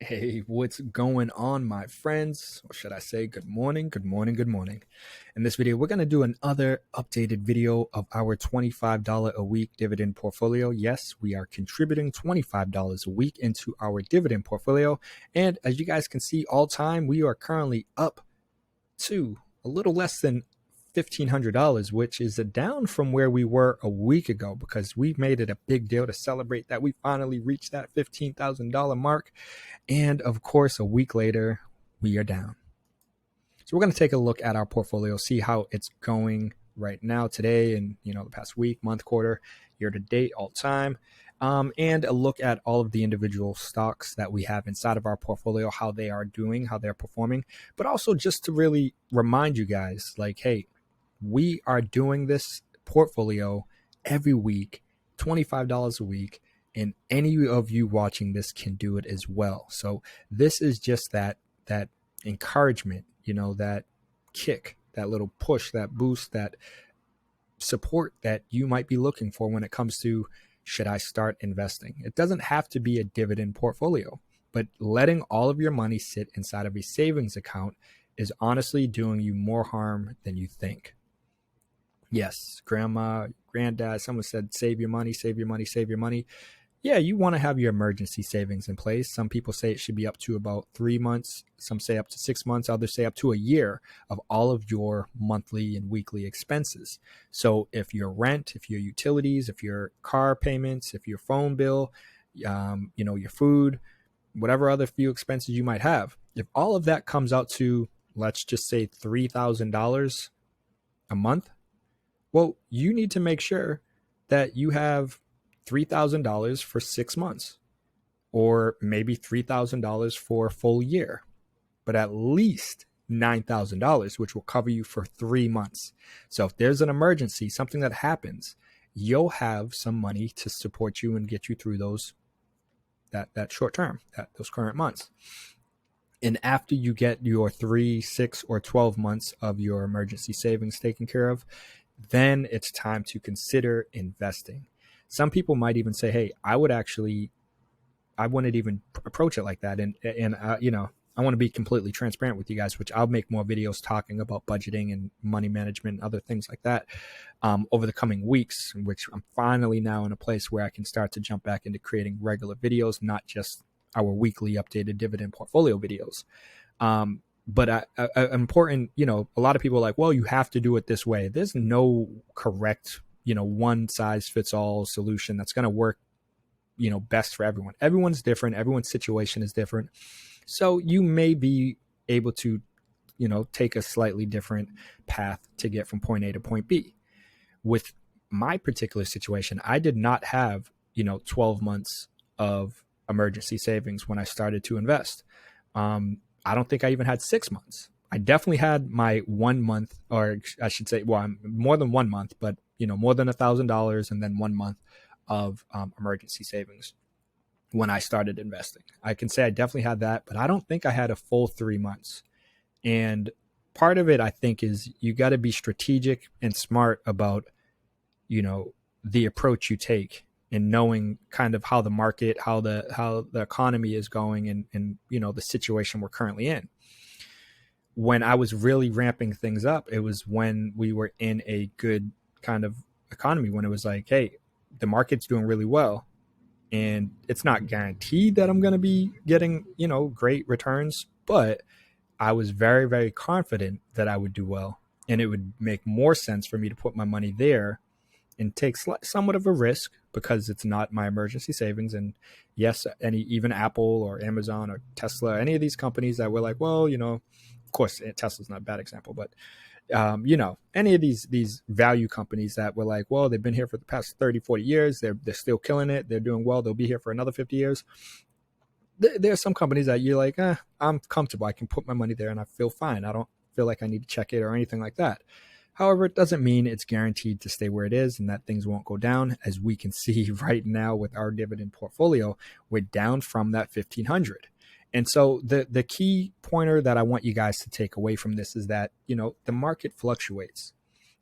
Hey, what's going on, my friends? Or should I say, good morning, good morning, good morning. In this video, we're going to do another updated video of our $25 a week dividend portfolio. Yes, we are contributing $25 a week into our dividend portfolio. And as you guys can see, all time, we are currently up to a little less than $1,500, which is down from where we were a week ago because we made it a big deal to celebrate that we finally reached that $15,000 mark. And of course, a week later, we are down. So we're going to take a look at our portfolio, see how it's going right now, today, and the past week, month, quarter, year to date, all time, and a look at all of the individual stocks that we have inside of our portfolio, how they are doing, how they're performing, but also just to really remind you guys, like, hey, we are doing this portfolio every week, $25 a week, and any of you watching this can do it as well. So this is just that encouragement, that kick, that little push, that boost, that support that you might be looking for when it comes to, should I start investing? It doesn't have to be a dividend portfolio, but letting all of your money sit inside of a savings account is honestly doing you more harm than you think. Yes, grandma, granddad, someone said, save your money, save your money, save your money. Yeah, you want to have your emergency savings in place. Some people say it should be up to about 3 months. Some say up to 6 months. Others say up to a year of all of your monthly and weekly expenses. So if your rent, if your utilities, if your car payments, if your phone bill, your food, whatever other few expenses you might have, if all of that comes out to, let's just say $3,000 a month, well, you need to make sure that you have $3,000 for 6 months, or maybe $3,000 for a full year, but at least $9,000, which will cover you for 3 months. So if there's an emergency, something that happens, you'll have some money to support you and get you through that short term, those current months. And after you get your 3, 6, or 12 months of your emergency savings taken care of, then it's time to consider investing. Some people might even say, hey, I wouldn't even approach it like that. And I want to be completely transparent with you guys, which I'll make more videos talking about budgeting and money management and other things like that over the coming weeks, which I'm finally now in a place where I can start to jump back into creating regular videos, not just our weekly updated dividend portfolio videos. But important, a lot of people are like, well, you have to do it this way. There's no correct, one size fits all solution that's going to work, best for everyone. Everyone's different. Everyone's situation is different. So you may be able to, take a slightly different path to get from point A to point B. With my particular situation, I did not have, 12 months of emergency savings when I started to invest. I don't think I even had 6 months. I definitely had my 1 month, or I should say, well, more than 1 month, but more than $1,000 and then 1 month of emergency savings when I started investing. I can say I definitely had that, but I don't think I had a full 3 months. And part of it, I think, is you got to be strategic and smart about, the approach you take, and knowing kind of how the market, how the economy is going, and the situation we're currently in. When I was really ramping things up, it was when we were in a good kind of economy, when it was like, hey, the market's doing really well, and it's not guaranteed that I'm going to be getting, great returns, but I was very, very confident that I would do well, and it would make more sense for me to put my money there and take somewhat of a risk because it's not my emergency savings. And yes, even Apple or Amazon or Tesla, any of these companies that were like, well, of course, Tesla's not a bad example, but any of these value companies that were like, well, they've been here for the past 30, 40 years. They're still killing it. They're doing well. They'll be here for another 50 years. There are some companies that you're like, I'm comfortable. I can put my money there and I feel fine. I don't feel like I need to check it or anything like that. However, it doesn't mean it's guaranteed to stay where it is and that things won't go down. As we can see right now with our dividend portfolio, we're down from that 1,500. And so the key pointer that I want you guys to take away from this is that, the market fluctuates.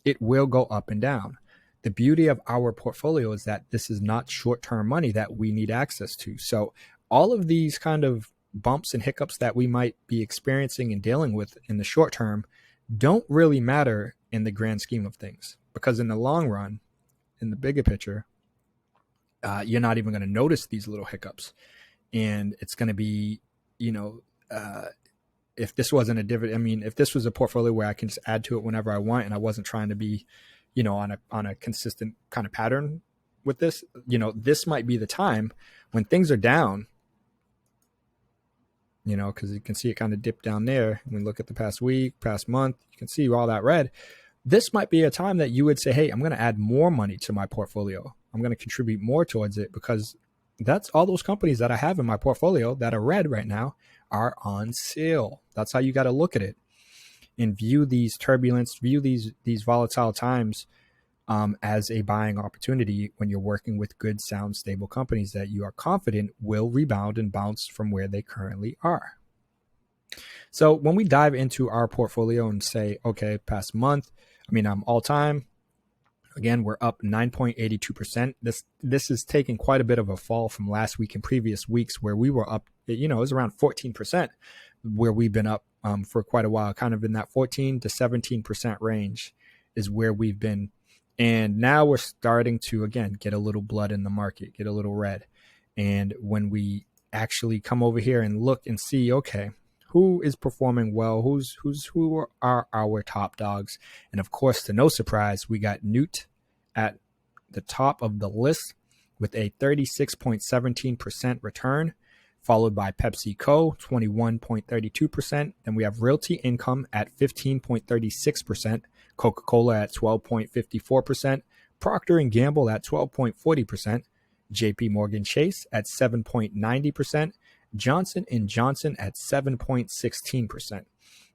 It will go up and down. The beauty of our portfolio is that this is not short-term money that we need access to. So all of these kind of bumps and hiccups that we might be experiencing and dealing with in the short term don't really matter in the grand scheme of things, because in the long run, in the bigger picture, you're not even going to notice these little hiccups. And it's going to be, you know, if this wasn't a dividend, I mean, if this was a portfolio where I can just add to it whenever I want and I wasn't trying to be, you know, on a consistent kind of pattern with this, you know, this might be the time when things are down, you know, because you can see it kind of dip down there. When we look at the past week, past month, you can see all that red. This might be a time that you would say, hey, I'm going to add more money to my portfolio. I'm going to contribute more towards it, because that's all those companies that I have in my portfolio that are red right now are on sale. That's how you got to look at it and view these turbulence, view these volatile times as a buying opportunity when you're working with good, sound, stable companies that you are confident will rebound and bounce from where they currently are. So when we dive into our portfolio and say, okay, past month, all time, again, we're up 9.82%. This is taking quite a bit of a fall from last week and previous weeks where we were up, you know, it was around 14%, where we've been up for quite a while, kind of in that 14 to 17% range is where we've been. And now we're starting to, again, get a little blood in the market, get a little red. And when we actually come over here and look and see, okay, who is performing well? Who are our top dogs? And of course, to no surprise, we got Newt at the top of the list with a 36.17% return, followed by PepsiCo, 21.32%. Then we have Realty Income at 15.36%, Coca-Cola at 12.54%, Procter & Gamble at 12.40%, JP Morgan Chase at 7.90%, Johnson & Johnson at 7.16%.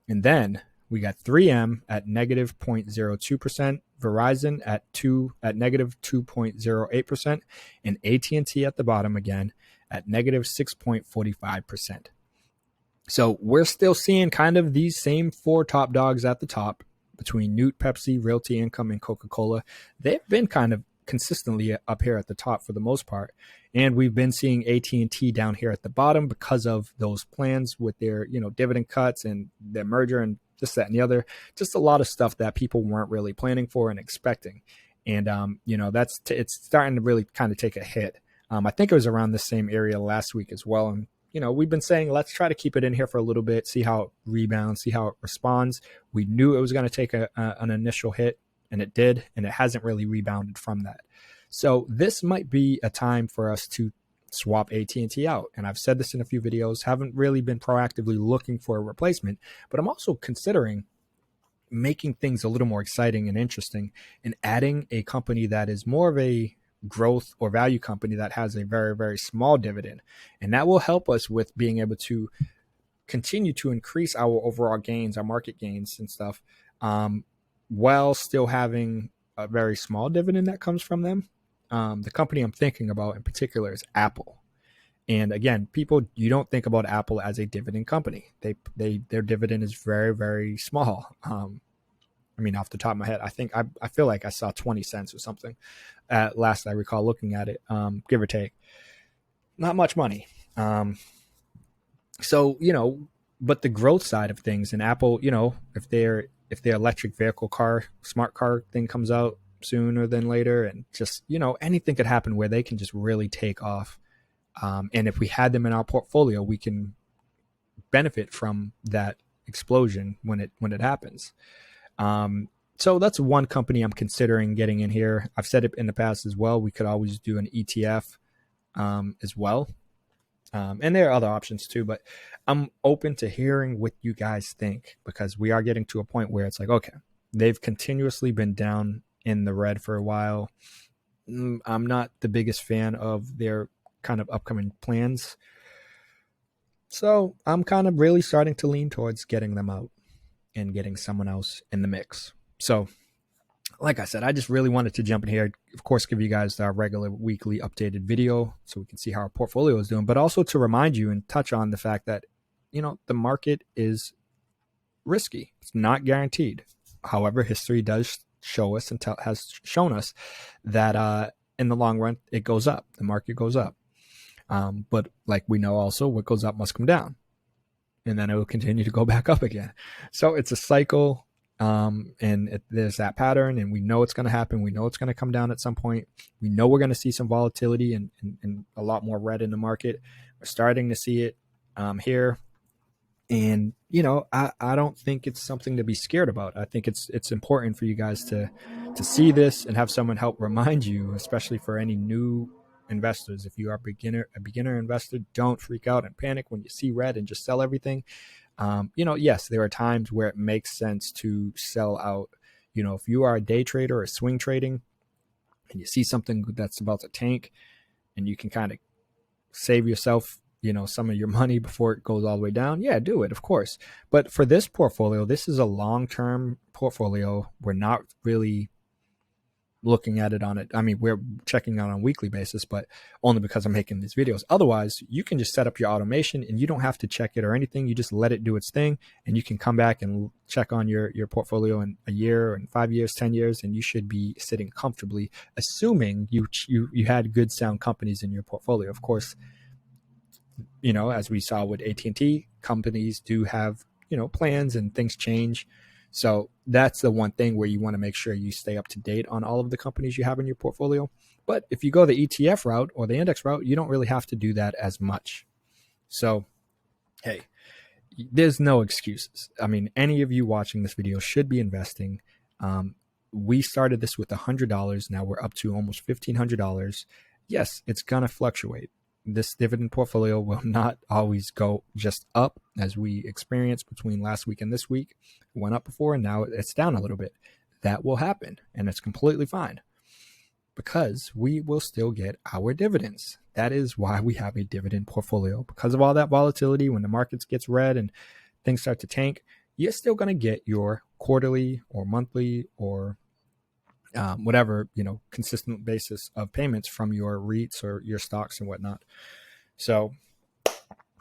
And then we got 3M at negative 0.02%, Verizon at negative 2.08%, and AT&T at the bottom again at negative 6.45%. So we're still seeing kind of these same four top dogs at the top between Newt, Pepsi, Realty Income, and Coca-Cola. They've been kind of consistently up here at the top for the most part, and we've been seeing AT&T down here at the bottom because of those plans with their, you know, dividend cuts and their merger and this, that, and the other. Just a lot of stuff that people weren't really planning for and expecting, and you know, it's starting to really kind of take a hit. I think it was around the same area last week as well, and you know, we've been saying let's try to keep it in here for a little bit, see how it rebounds, see how it responds. We knew it was going to take an initial hit, and it did, and it hasn't really rebounded from that. So this might be a time for us to swap AT&T out. And I've said this in a few videos, haven't really been proactively looking for a replacement, but I'm also considering making things a little more exciting and interesting and adding a company that is more of a growth or value company that has a very, very small dividend. And that will help us with being able to continue to increase our overall gains, our market gains and stuff, while still having a very small dividend that comes from them. The company I'm thinking about in particular is Apple. And again, people, you don't think about Apple as a dividend company. Their dividend is very, very small. Off the top of my head, I feel like I saw 20 cents or something at last I recall looking at it, give or take. Not much money. So, you know, but the growth side of things, and Apple, you know, if their electric vehicle smart car thing comes out sooner than later, and just, you know, anything could happen where they can just really take off. And if we had them in our portfolio, we can benefit from that explosion when it happens. So that's one company I'm considering getting in here. I've said it in the past as well. We could always do an ETF as well. And there are other options too, but I'm open to hearing what you guys think, because we are getting to a point where it's like, okay, they've continuously been down in the red for a while. I'm not the biggest fan of their kind of upcoming plans. So I'm kind of really starting to lean towards getting them out and getting someone else in the mix. So like I said, I just really wanted to jump in here, of course, give you guys our regular weekly updated video so we can see how our portfolio is doing, but also to remind you and touch on the fact that, you know, the market is risky. It's not guaranteed. However, history does show us and has shown us that in the long run, it goes up. The market goes up. But like we know also, what goes up must come down, and then it will continue to go back up again. So it's a cycle, and there's that pattern, and we know it's going to happen. We know it's going to come down at some point. We know we're going to see some volatility and a lot more red in the market. We're starting to see it here. And, I don't think it's something to be scared about. I think it's important for you guys to see this and have someone help remind you, especially for any new investors. If you are a beginner investor, don't freak out and panic when you see red and just sell everything. Yes, there are times where it makes sense to sell out. If you are a day trader or swing trading and you see something that's about to tank and you can kind of save yourself some of your money before it goes all the way down, yeah, do it, of course. But for this portfolio, this is a long-term portfolio. We're not really looking at it on it. I mean, we're checking out on a weekly basis, but only because I'm making these videos. Otherwise, you can just set up your automation and you don't have to check it or anything. You just let it do its thing, and you can come back and check on your portfolio in a year and 5 years, 10 years, and you should be sitting comfortably, assuming you had good sound companies in your portfolio. Of course, as we saw with AT&T, companies do have, plans and things change. So that's the one thing where you want to make sure you stay up to date on all of the companies you have in your portfolio. But if you go the ETF route or the index route, you don't really have to do that as much. So, hey, there's no excuses. I mean, any of you watching this video should be investing. We started this with $100. Now we're up to almost $1,500. Yes, it's going to fluctuate. This dividend portfolio will not always go just up, as we experienced between last week and this week. It went up before and now it's down a little bit. That will happen, and it's completely fine because we will still get our dividends. That is why we have a dividend portfolio. Because of all that volatility, when the markets gets red and things start to tank, you're still going to get your quarterly or monthly or whatever, consistent basis of payments from your REITs or your stocks and whatnot. So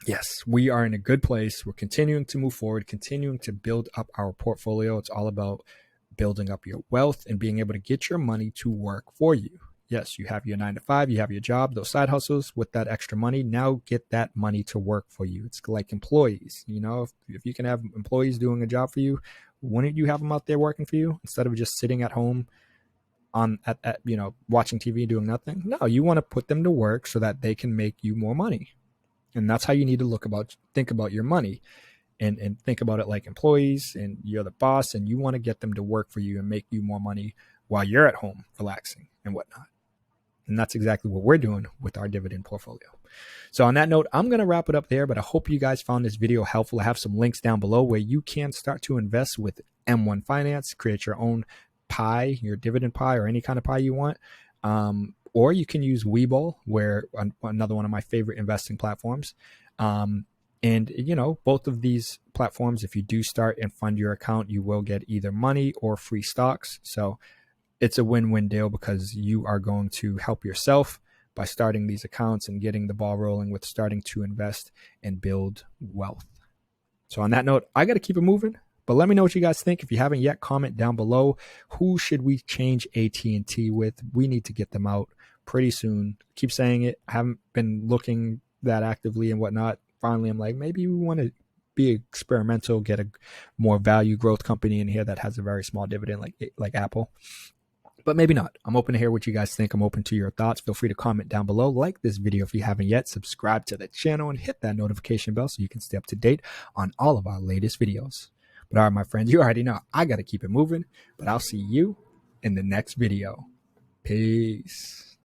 yes, we are in a good place. We're continuing to move forward, continuing to build up our portfolio. It's all about building up your wealth and being able to get your money to work for you. Yes, you have your 9 to 5, you have your job, those side hustles with that extra money. Now get that money to work for you. It's like employees. If you can have employees doing a job for you, wouldn't you have them out there working for you instead of just sitting at home watching TV doing nothing? No, you want to put them to work so that they can make you more money. And that's how you need to think about your money and think about it like employees, and you're the boss and you want to get them to work for you and make you more money while you're at home relaxing and whatnot. And that's exactly what we're doing with our dividend portfolio. So on that note, I'm going to wrap it up there, but I hope you guys found this video helpful. I have some links down below where you can start to invest with M1 Finance, create your own pie, your dividend pie, or any kind of pie you want. Or you can use Webull, where another one of my favorite investing platforms. And both of these platforms, if you do start and fund your account, you will get either money or free stocks. So it's a win-win deal because you are going to help yourself by starting these accounts and getting the ball rolling with starting to invest and build wealth. So on that note, I got to keep it moving. But let me know what you guys think. If you haven't yet, comment down below. Who should we change AT&T with? We need to get them out pretty soon. Keep saying it. I haven't been looking that actively and whatnot. Finally, I'm like, maybe we want to be experimental, get a more value growth company in here that has a very small dividend like Apple. But maybe not. I'm open to hear what you guys think. I'm open to your thoughts. Feel free to comment down below. Like this video if you haven't yet. Subscribe to the channel and hit that notification bell so you can stay up to date on all of our latest videos. But all right, my friends, you already know I got to keep it moving, but I'll see you in the next video. Peace.